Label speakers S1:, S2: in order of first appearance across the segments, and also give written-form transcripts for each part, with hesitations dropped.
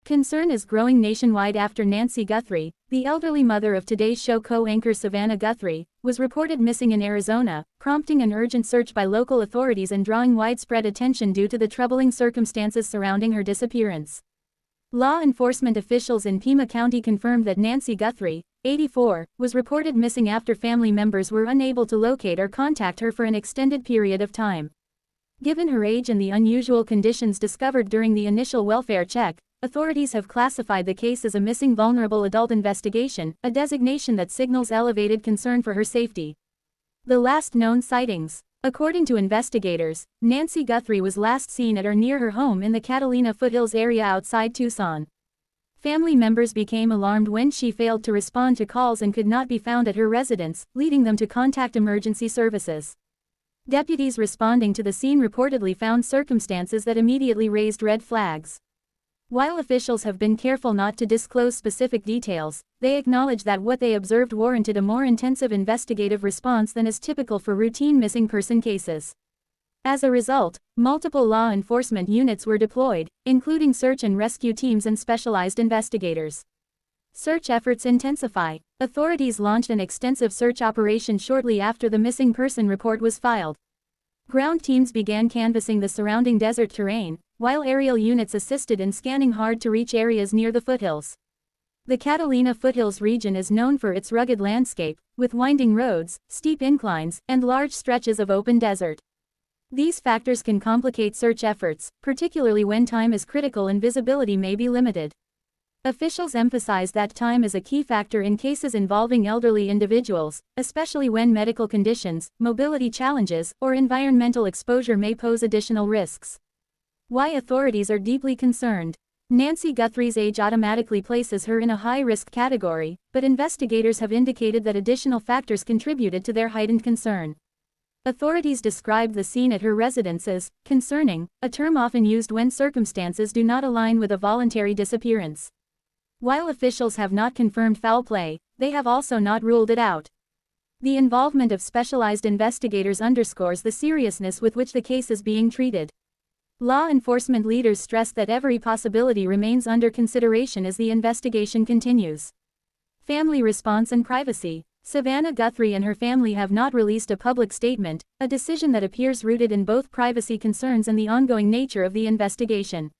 S1: Concern is growing nationwide after Nancy Guthrie, the elderly mother of Today's Show co-anchor Savannah Guthrie, was reported missing in Arizona, prompting an urgent search by local authorities and drawing widespread attention due to the troubling circumstances surrounding her disappearance. Law enforcement officials in Pima County confirmed that Nancy Guthrie, 84, was reported missing after family members were unable to locate or contact her for an extended period of time. Given her age and the unusual conditions discovered during the initial welfare check, authorities have classified the case as a missing vulnerable adult investigation, a designation that signals elevated concern for her safety. The last known sightings. According to investigators, Nancy Guthrie was last seen at or near her home in the Catalina foothills area outside Tucson. Family members became alarmed when she failed to respond to calls and could not be found at her residence, leading them to contact emergency services. Deputies responding to the scene reportedly found circumstances that immediately raised red flags. While officials have been careful not to disclose specific details, they acknowledge that what they observed warranted a more intensive investigative response than is typical for routine missing person cases. As a result, multiple law enforcement units were deployed, including search and rescue teams and specialized investigators. Search efforts intensify. Authorities launched an extensive search operation shortly after the missing person report was filed. Ground teams began canvassing the surrounding desert terrain, while aerial units assisted in scanning hard-to-reach areas near the foothills. The Catalina foothills region is known for its rugged landscape, with winding roads, steep inclines, and large stretches of open desert. These factors can complicate search efforts, particularly when time is critical and visibility may be limited. Officials emphasize that time is a key factor in cases involving elderly individuals, especially when medical conditions, mobility challenges, or environmental exposure may pose additional risks. Why authorities are deeply concerned. Nancy Guthrie's age automatically places her in a high-risk category, but investigators have indicated that additional factors contributed to their heightened concern. Authorities described the scene at her residence as concerning, a term often used when circumstances do not align with a voluntary disappearance. While officials have not confirmed foul play, they have also not ruled it out. The involvement of specialized investigators underscores the seriousness with which the case is being treated. Law enforcement leaders stress that every possibility remains under consideration as the investigation continues. Family response and privacy. Savannah Guthrie and her family have not released a public statement, a decision that appears rooted in both privacy concerns and the ongoing nature of the investigation.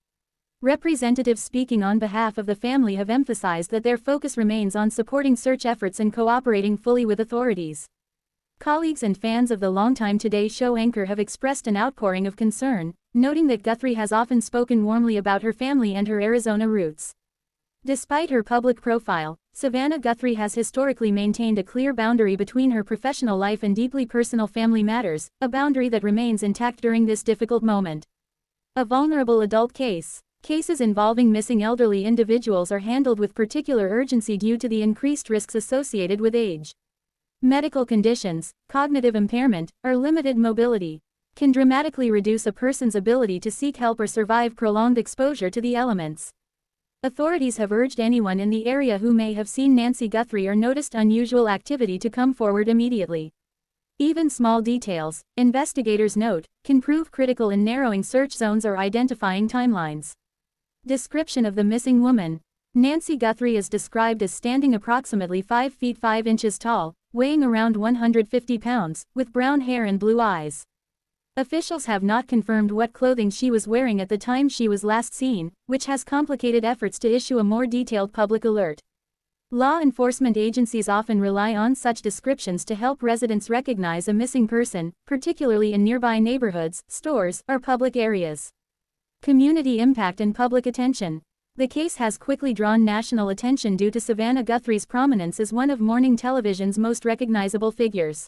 S1: Representatives speaking on behalf of the family have emphasized that their focus remains on supporting search efforts and cooperating fully with authorities. Colleagues and fans of the longtime Today Show anchor have expressed an outpouring of concern, noting that Guthrie has often spoken warmly about her family and her Arizona roots. Despite her public profile, Savannah Guthrie has historically maintained a clear boundary between her professional life and deeply personal family matters, a boundary that remains intact during this difficult moment. A vulnerable adult case. Cases involving missing elderly individuals are handled with particular urgency due to the increased risks associated with age. Medical conditions, cognitive impairment, or limited mobility can dramatically reduce a person's ability to seek help or survive prolonged exposure to the elements. Authorities have urged anyone in the area who may have seen Nancy Guthrie or noticed unusual activity to come forward immediately. Even small details, investigators note, can prove critical in narrowing search zones or identifying timelines. Description of the missing woman. Nancy Guthrie is described as standing approximately 5 feet 5 inches tall, weighing around 150 pounds, with brown hair and blue eyes. Officials have not confirmed what clothing she was wearing at the time she was last seen, which has complicated efforts to issue a more detailed public alert. Law enforcement agencies often rely on such descriptions to help residents recognize a missing person, particularly in nearby neighborhoods, stores, or public areas. Community impact and public attention. The case has quickly drawn national attention due to Savannah Guthrie's prominence as one of morning television's most recognizable figures.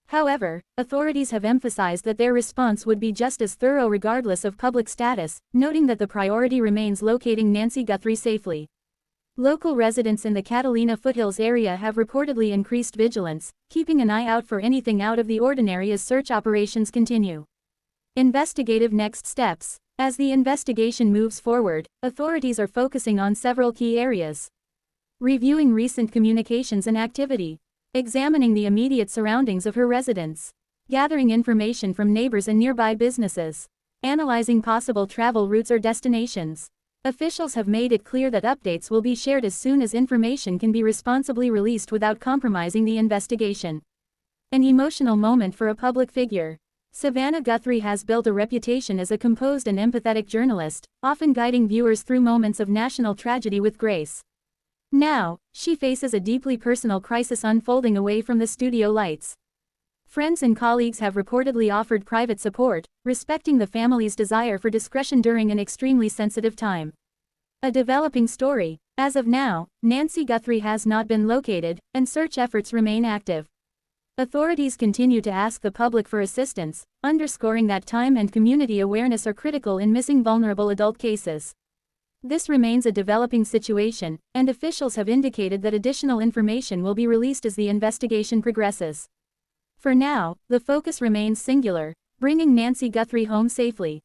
S1: However, authorities have emphasized that their response would be just as thorough regardless of public status, noting that the priority remains locating Nancy Guthrie safely. Local residents in the Catalina foothills area have reportedly increased vigilance, keeping an eye out for anything out of the ordinary as search operations continue. Investigative next steps. As the investigation moves forward, authorities are focusing on several key areas. Reviewing recent communications and activity. Examining the immediate surroundings of her residence. Gathering information from neighbors and nearby businesses. Analyzing possible travel routes or destinations. Officials have made it clear that updates will be shared as soon as information can be responsibly released without compromising the investigation. An emotional moment for a public figure. Savannah Guthrie has built a reputation as a composed and empathetic journalist, often guiding viewers through moments of national tragedy with grace. Now, she faces a deeply personal crisis unfolding away from the studio lights. Friends and colleagues have reportedly offered private support, respecting the family's desire for discretion during an extremely sensitive time. A developing story. As of now, Nancy Guthrie has not been located, and search efforts remain active. Authorities continue to ask the public for assistance, underscoring that time and community awareness are critical in missing vulnerable adult cases. This remains a developing situation, and officials have indicated that additional information will be released as the investigation progresses. For now, the focus remains singular: bringing Nancy Guthrie home safely.